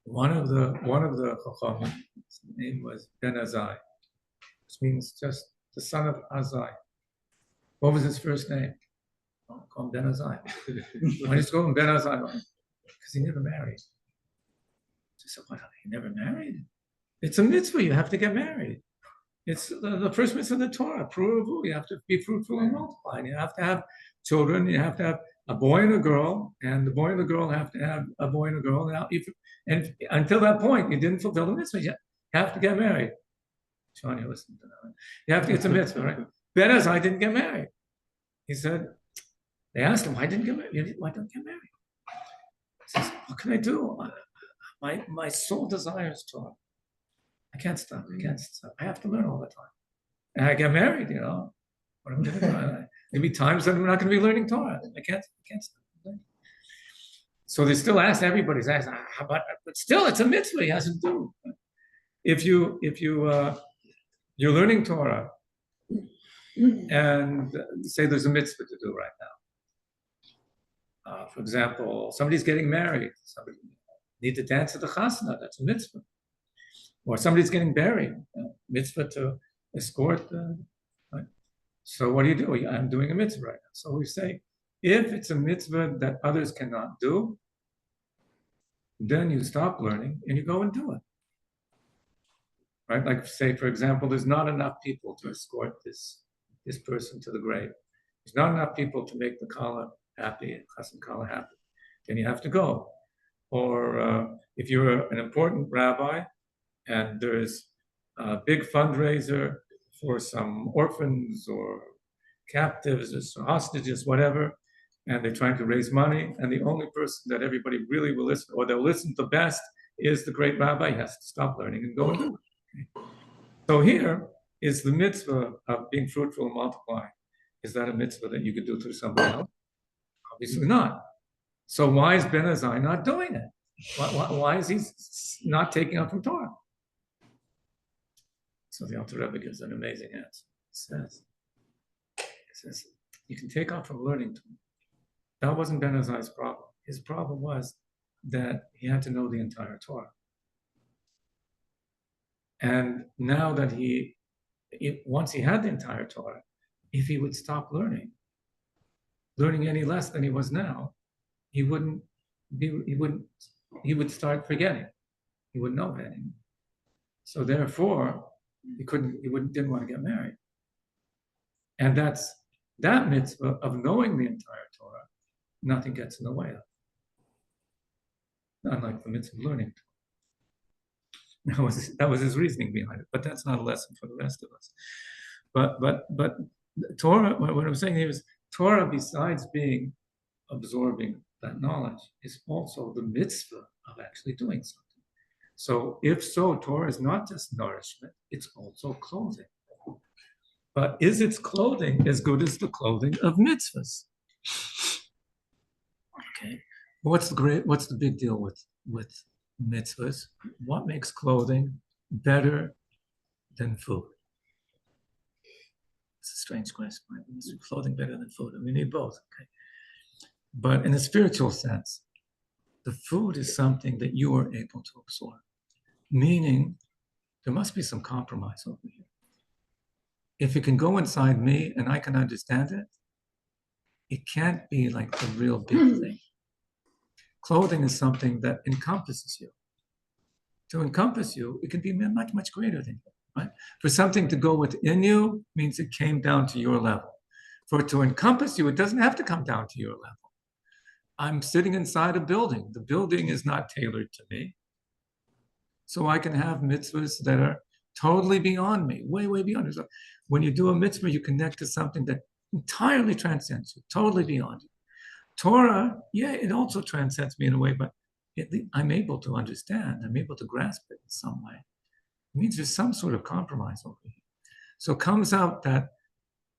one of the Chachamim, his name was Ben Azai, which means just the son of Azai. What was his first name? I'll call him Ben Azai. Why did you call him Ben Azai? Because he never married. So I said, what, he never married? It's a mitzvah, you have to get married. It's the first mitzvah of the Torah, pruvu. You have to be fruitful and multiply. And you have to have children, you have to have a boy and a girl, and the boy and the girl have to have a boy and a girl. And until that point, you didn't fulfill the mitzvah. You have to get married. Sean, you listen to that. You have to get the mitzvah, right? Ben Azai didn't get married. He said, they asked him, why didn't you get married? Why don't you get married? He says, what can I do? My soul desires Torah. I can't stop. I have to learn all the time. And I get married, what am I going to do? There'll be times that I'm not going to be learning Torah. I can't stop learning. So they still ask, everybody's asked, but still it's a mitzvah he has to do. If you're learning Torah and say there's a mitzvah to do right now. For example, somebody's getting married. Somebody needs to dance at the chasna. That's a mitzvah. Or somebody's getting buried. Mitzvah to escort. Right? So what do? I'm doing a mitzvah right now. So we say, If it's a mitzvah that others cannot do, then you stop learning and you go and do it. Right? Like say, for example, there's not enough people to escort this person to the grave. There's not enough people to make the kala happy, chassan kala happy. Then you have to go. Or if you're an important rabbi and there's a big fundraiser for some orphans or captives or hostages, whatever, and they're trying to raise money, and the only person that everybody really will listen, or they'll listen to best, is the great rabbi. He has to stop learning and go and do it. Okay. So here is the mitzvah of being fruitful and multiplying. Is that a mitzvah that you could do through somebody else? Obviously not. So why is Ben Azai not doing it? Why is he not taking up from Torah? So the Alter Rebbe gives an amazing answer. He says, you can take off from learning Torah. That wasn't Ben Azai's problem. His problem was that he had to know the entire Torah. And now that once he had the entire Torah, if he would stop learning any less than he was now, he would start forgetting. He wouldn't know it anymore. So therefore, didn't want to get married. And that's that mitzvah of knowing the entire Torah, nothing gets in the way of. Unlike the mitzvah of learning. That was his reasoning behind it, but that's not a lesson for the rest of us. But Torah, what I'm saying here is Torah, besides being absorbing that knowledge, is also the mitzvah of actually doing something. So if so, Torah is not just nourishment, it's also clothing. But is its clothing as good as the clothing of mitzvahs? Okay. What's the big deal with mitzvahs? What makes clothing better than food? It's a strange question, right? Is clothing better than food? We need both, okay? But in a spiritual sense, the food is something that you are able to absorb. Meaning, there must be some compromise over here. If it can go inside me and I can understand it, it can't be like the real big thing. Clothing is something that encompasses you. To encompass you, it can be much, much greater than you, right? For something to go within you means it came down to your level. For it to encompass you, it doesn't have to come down to your level. I'm sitting inside a building. The building is not tailored to me. So I can have mitzvahs that are totally beyond me, way, way beyond me. So when you do a mitzvah, you connect to something that entirely transcends you, totally beyond you. Torah, yeah, it also transcends me in a way, but I'm able to understand. I'm able to grasp it in some way. It means there's some sort of compromise over here. So it comes out that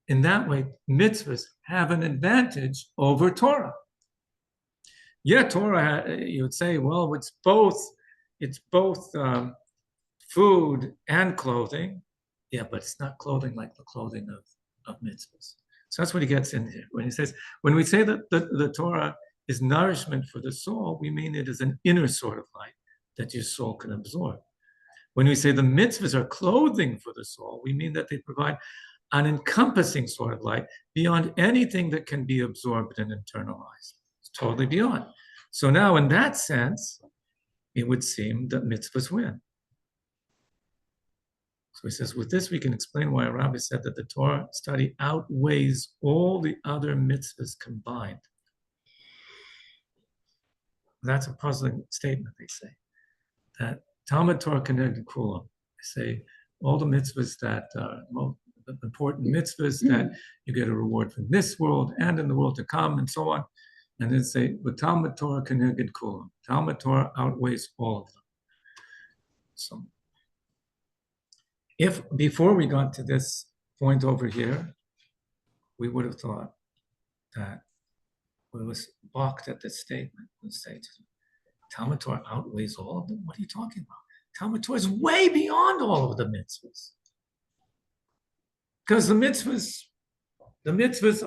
in that way, mitzvahs have an advantage over Torah. Yeah, Torah, you would say, well, it's both food and clothing. Yeah, but it's not clothing like the clothing of mitzvahs. So that's what he gets in here. When he says, when we say that the Torah is nourishment for the soul, we mean it is an inner sort of light that your soul can absorb. When we say the mitzvahs are clothing for the soul, we mean that they provide an encompassing sort of light beyond anything that can be absorbed and internalized. It's totally beyond. So now in that sense, it would seem that mitzvahs win. So he says, with this we can explain why a rabbi said that the Torah study outweighs all the other mitzvahs combined. That's a puzzling statement, they say. That Talmud Torah Keneged Kulam. They say all the mitzvahs that are important mitzvahs that you get a reward from this world and in the world to come and so on. And then say, but Talmud Torah Keneged Kulam. Talmud Torah outweighs all of them. So if before we got to this point over here, we would have thought that we was balked at this statement and say, Talmud Torah outweighs all of them? What are you talking about? Talmud Torah is way beyond all of the mitzvahs. Because the mitzvahs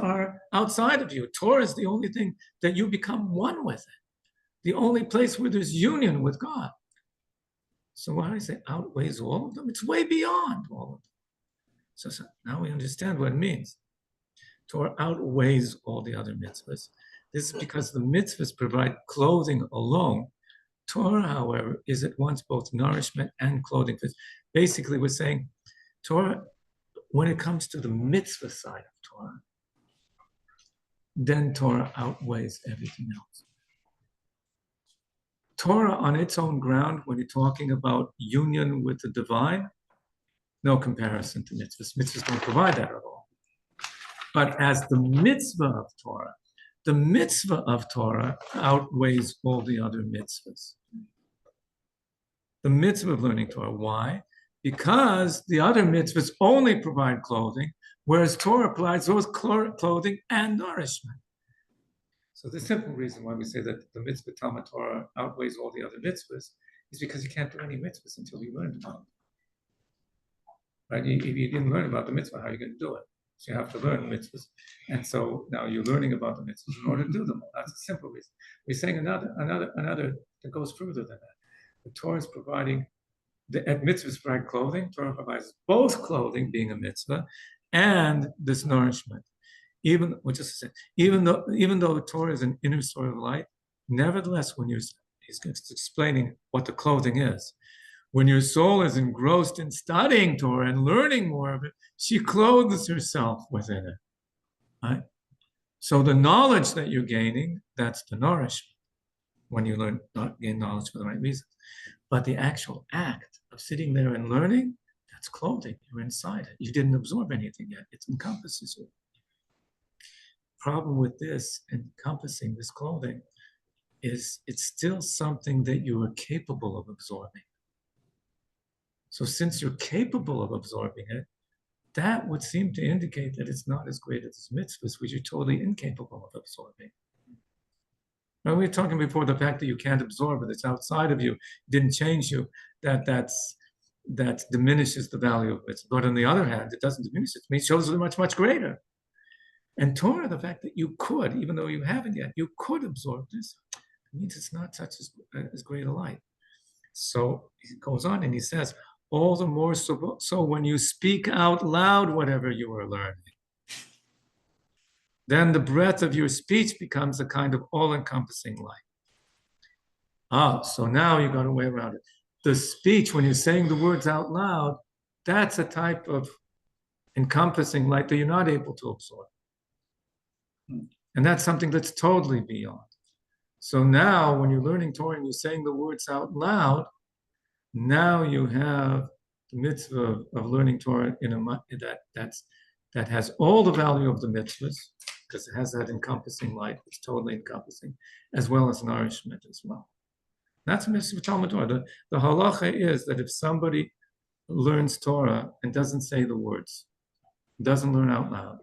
are outside of you. Torah is the only thing that you become one with it. The only place where there's union with God. So why do I say outweighs all of them? It's way beyond all of them. So now we understand what it means. Torah outweighs all the other mitzvahs. This is because the mitzvahs provide clothing alone. Torah, however, is at once both nourishment and clothing. Basically, we're saying Torah, when it comes to the mitzvah side of Torah, then Torah outweighs everything else. Torah on its own ground, when you're talking about union with the divine, no comparison to mitzvahs. Mitzvahs don't provide that at all. But as the mitzvah of Torah, the mitzvah of Torah outweighs all the other mitzvahs. The mitzvah of learning Torah. Why? Because the other mitzvahs only provide clothing, whereas Torah provides both clothing and nourishment. So the simple reason why we say that the mitzvah Talmud Torah outweighs all the other mitzvahs is because you can't do any mitzvahs until you learn about them. Right? If you didn't learn about the mitzvah, how are you going to do it? So you have to learn mitzvahs. And so now you're learning about the mitzvahs in order to do them. That's a simple reason. We're saying another that goes further than that. The Torah is providing, the mitzvahs provide clothing. Torah provides both clothing, being a mitzvah, and this nourishment. Even though Torah is an inner source of light, nevertheless, when he's explaining what the clothing is, when your soul is engrossed in studying Torah and learning more of it, she clothes herself within it. Right? So the knowledge that you're gaining, that's the nourishment. When you gain knowledge for the right reasons. But the actual act of sitting there and learning, that's clothing. You're inside it. You didn't absorb anything yet. It encompasses you. Problem with this encompassing this clothing is it's still something that you are capable of absorbing. So since you're capable of absorbing it, that would seem to indicate that it's not as great as mitzvahs, which you're totally incapable of absorbing. Now, we were talking before the fact that you can't absorb it, it's outside of you, didn't change you, that diminishes the value of it. But on the other hand, it doesn't diminish it. It shows it much, much greater. And Torah, the fact that you could, even though you haven't yet, you could absorb this, it means it's not such as great a light. So he goes on and he says, all the more so when you speak out loud whatever you are learning, then the breadth of your speech becomes a kind of all-encompassing light. So now you got a way around it. The speech, when you're saying the words out loud, that's a type of encompassing light that you're not able to absorb. And that's something that's totally beyond. So now when you're learning Torah and you're saying the words out loud, now you have the mitzvah of learning Torah in that has all the value of the mitzvahs, because it has that encompassing light, it's totally encompassing, as well as nourishment as well. That's mitzvah Talmud Torah. The halacha is that if somebody learns Torah and doesn't say the words, doesn't learn out loud,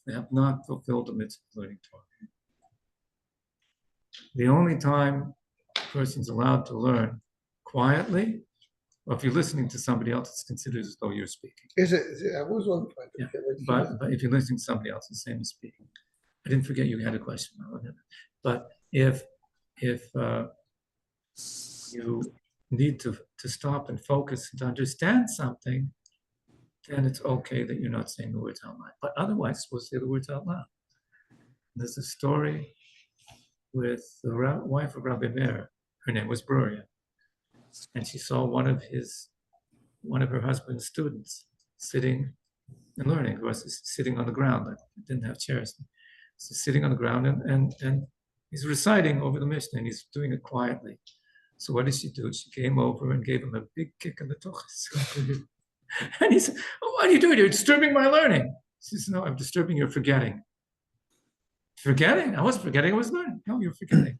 they have not fulfilled the mitzvah of learning Torah. The only time a person's allowed to learn quietly, or if you're listening to somebody else, it's considered as though you're speaking. I was one point. Yeah. But if you're listening to somebody else, it's the same as speaking. I didn't forget you had a question. But if you need to stop and focus and to understand something, then it's okay that you're not saying the words out loud. But otherwise, you're supposed to say the words out loud. There's a story with the wife of Rabbi Meir. Her name was Bruria. And she saw one of her husband's students sitting and learning. He was sitting on the ground, like didn't have chairs. So sitting on the ground and he's reciting over the Mishnah and he's doing it quietly. So what did she do? She came over and gave him a big kick in the tuchus. And he said, "Oh, what are you doing? You're disturbing my learning." She says, "No, I'm disturbing your forgetting." Forgetting? I wasn't forgetting, I was learning. No, you're forgetting.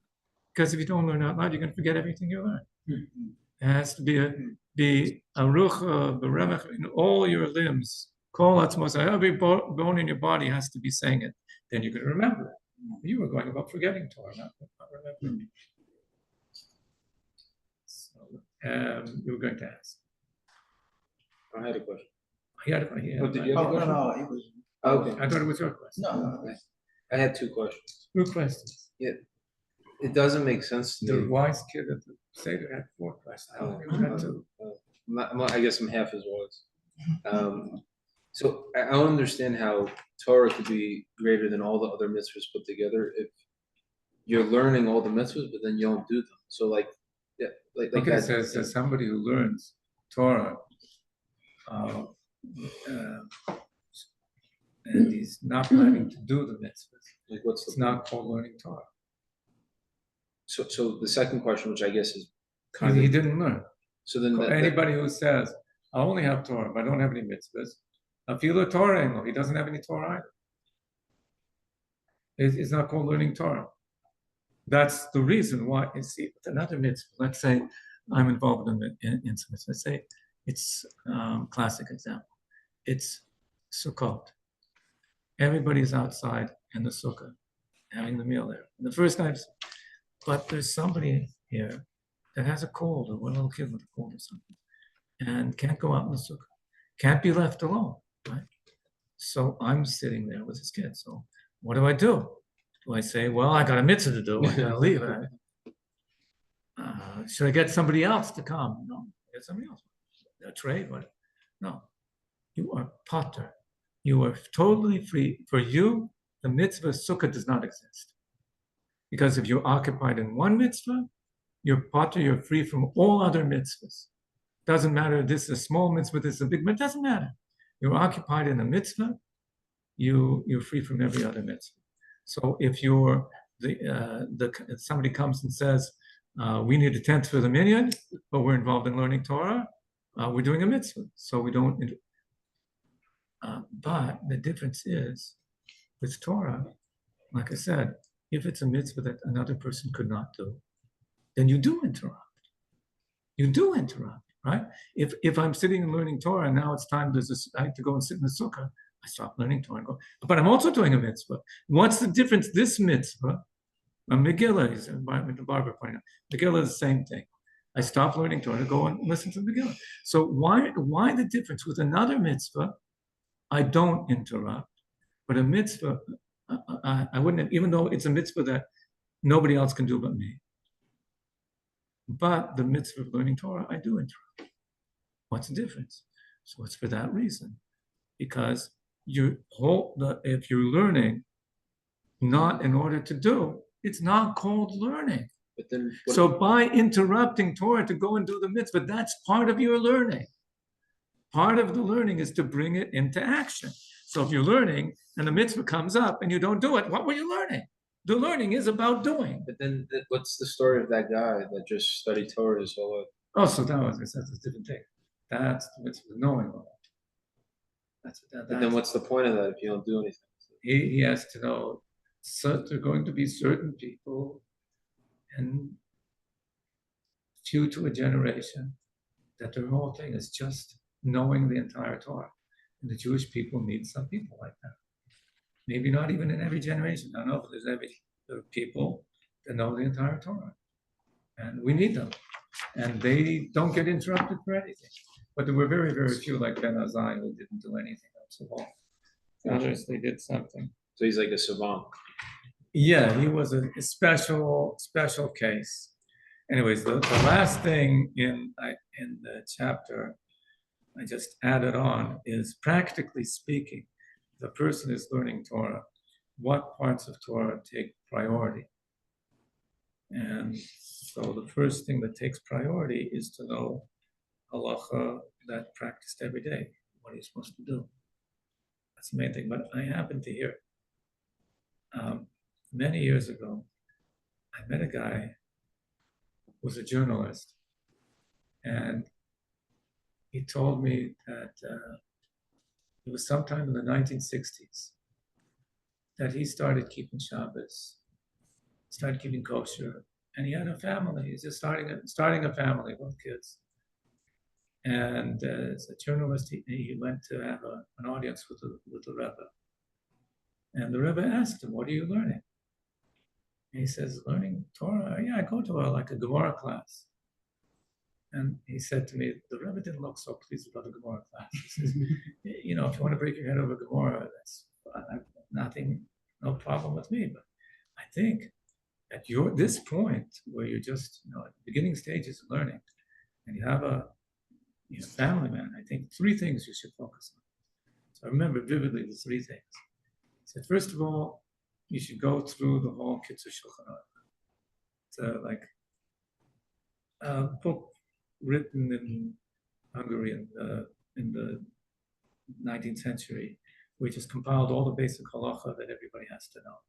Because if you don't learn out loud, you're going to forget everything you learn. It has to be a rucha, beremech in all your limbs. Kol atzmos, every bone in your body has to be saying it. Then you're going to remember it. You were going about forgetting Torah, not remembering. So, you were going to ask. I had a question. He had a question. No, it was. Okay. I thought it was your question. No. I had two questions. Two questions. Yeah. It doesn't make sense to The me. wise kid at the Seder had 4 questions. I only had 2. I guess I'm half as wise. So I don't understand how Torah could be greater than all the other mitzvahs put together if you're learning all the mitzvahs, but then you don't do them. So yeah, Okay, that. so somebody who learns Torah, and he's not planning to do the mitzvahs. Like, what's the It's not called learning Torah. So the second question, which I guess is He didn't learn. So then Anybody who says, I only have Torah, but I don't have any mitzvahs, afilu Torah, he doesn't have any Torah either. It's not called learning Torah. That's the reason why. You see, with another mitzvah, let's say I'm involved in some mitzvah. Let's say it's classic example. It's Sukkot. Everybody's outside in the sukkah, having the meal there. And the first night, but there's somebody here that has a cold, or one little kid with a cold or something, and can't go out in the sukkah, can't be left alone, right? So I'm sitting there with his kid. So what do? Do I say, well, I got a mitzvah to do, I gotta leave? Should I get somebody else to come? No, get somebody else. A trade, what? No, you are potter. You are totally free. For you, the mitzvah sukkah does not exist. Because if you're occupied in one mitzvah, you're potter, you're free from all other mitzvahs. Doesn't matter if this is a small mitzvah, this is a big mitzvah, doesn't matter. You're occupied in a mitzvah, you're free from every other mitzvah. So if you're somebody comes and says, we need a tenth for the minyan, but we're involved in learning Torah, we're doing a mitzvah. So we don't. But the difference is, with Torah, like I said, if it's a mitzvah that another person could not do, then you do interrupt. You do interrupt, right? If I'm sitting and learning Torah and now it's time I have to go and sit in the sukkah, I stop learning Torah and go, but I'm also doing a mitzvah. What's the difference? This mitzvah, a Megillah, is the Barbara pointed out, Megillah is the same thing. I stop learning Torah to go and listen to the Megillah. So why the difference? With another mitzvah, I don't interrupt, but a mitzvah, I wouldn't have, even though it's a mitzvah that nobody else can do but me. But the mitzvah of learning Torah, I do interrupt. What's the difference? So it's for that reason, because if you're learning not in order to do, it's not called learning. But then, so by interrupting Torah to go and do the mitzvah, that's part of your learning. Part of the learning is to bring it into action. So if you're learning and the mitzvah comes up and you don't do it, what were you learning? The learning is about doing. But then what's the story of that guy that just studied Torah his whole life? Oh, so that's a different thing. That's the mitzvah, knowing all that. But then what's the point of that if you don't do anything? He has to know there are going to be certain people and few to a generation that their whole thing is just knowing the entire Torah. And the Jewish people need some people like that. Maybe not even in every generation. I don't know if there are people that know the entire Torah. And we need them. And they don't get interrupted for anything. But there were very, very few like Ben Azai who didn't do anything else at all. Others, they did something. So he's like a savant. Yeah, he was a special case. Anyways, the last thing in the chapter I just added on is, practically speaking, the person is learning Torah, what parts of Torah take priority? And so the first thing that takes priority is to know halacha that practiced every day. What are you supposed to do? That's the main thing. But I happened to hear many years ago, I met a guy who was a journalist, and he told me that it was sometime in the 1960s that he started keeping Shabbos, started keeping kosher, and he had a family. He's just starting a family with kids. And as a journalist, he went to have an audience with the Rebbe. And the Rebbe asked him, "What are you learning?" And he says, "Learning Torah. Yeah, I go to a Gemara class." And he said to me, the Rebbe didn't look so pleased about the Gemara class. He says, if you want to break your head over Gemara, that's no problem with me. But I think at this point where you're just at the beginning stages of learning, and you have a family man, I think 3 things you should focus on. So I remember vividly the three things. He said, first of all, you should go through the whole Kitzur Shulchan Aruch. It's a book written in Hungary in the 19th century, which has compiled all the basic halacha that everybody has to know.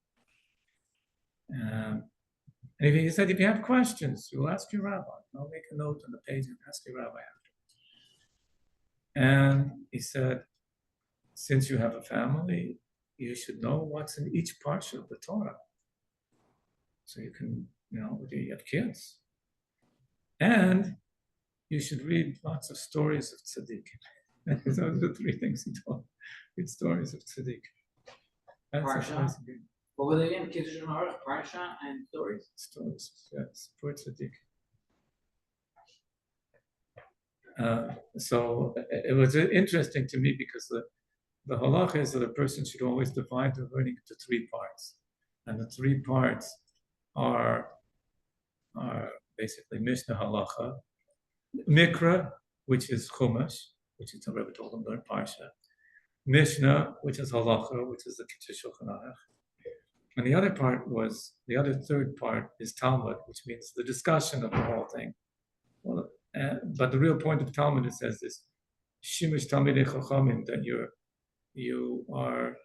And he said, if you have questions, you'll ask your rabbi. I'll make a note on the page and ask your rabbi after. And he said, since you have a family, you should know what's in each parsha of the Torah. So you can, you have kids. And you should read lots of stories of tzaddik. Those are the three things he told. Read stories of tzaddik. Parsha? What were they again? Kitzur Aruch, Parsha, and stories? Stories, yes, for tzaddik. So it was interesting to me because the halacha is that a person should always divide the learning into three parts. And the three parts are basically Mishnah halacha, Mikra, which is Chumash, which is the Rebbe told them learn Parsha, Mishnah, which is halacha, which is the Kitzur Shulchan Aruch. And the other third part is Talmud, which means the discussion of the whole thing. Well, but the real point of Talmud, it says this, Shimush Talmidei Chachamim, that you are,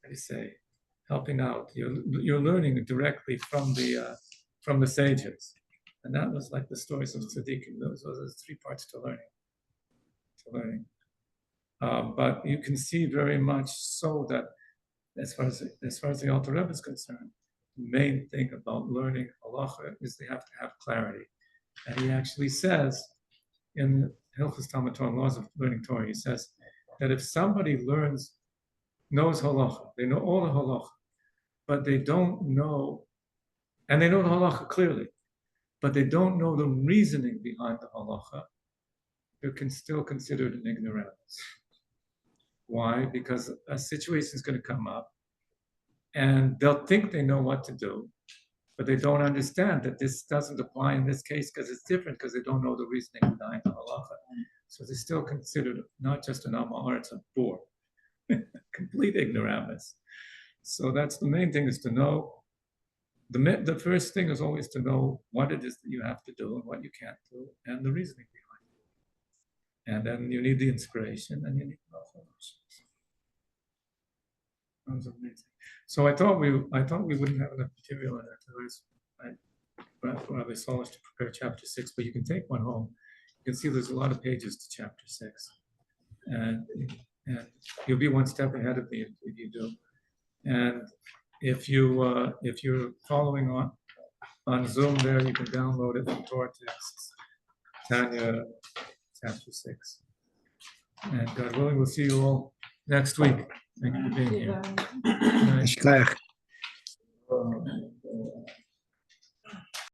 how do you say, helping out. You're learning directly from the sages. And that was like the stories of tzaddikim. Those are the three parts to learning. But you can see very much so that as far as the Alter Rebbe is concerned, the main thing about learning halacha is they have to have clarity. And he actually says in Hilchos Talmud Torah, Laws of Learning Torah, he says that if somebody knows halacha, they know all the halacha, but they don't know, and they know the halacha clearly, but they don't know the reasoning behind the halacha, they're still considered an ignoramus. Why? Because a situation is going to come up, and they'll think they know what to do, but they don't understand that this doesn't apply in this case because it's different, because they don't know the reasoning behind the halacha. So they're still considered not just an amahar, it's a bore, complete ignoramus. So that's the main thing, is to know. The first thing is always to know what it is that you have to do and what you can't do, and the reasoning behind it. And then you need the inspiration, and you need the that was amazing. So I thought we wouldn't have enough material in it. I brought Rabbi Solish to prepare chapter 6, but you can take one home. You can see there's a lot of pages to chapter 6, and you'll be one step ahead of me if you do. And if you're following on Zoom there, you can download it from Torah Texts, Tanya, chapter 6. And God willing, we'll see you all next week. Thank you for being here. Good night.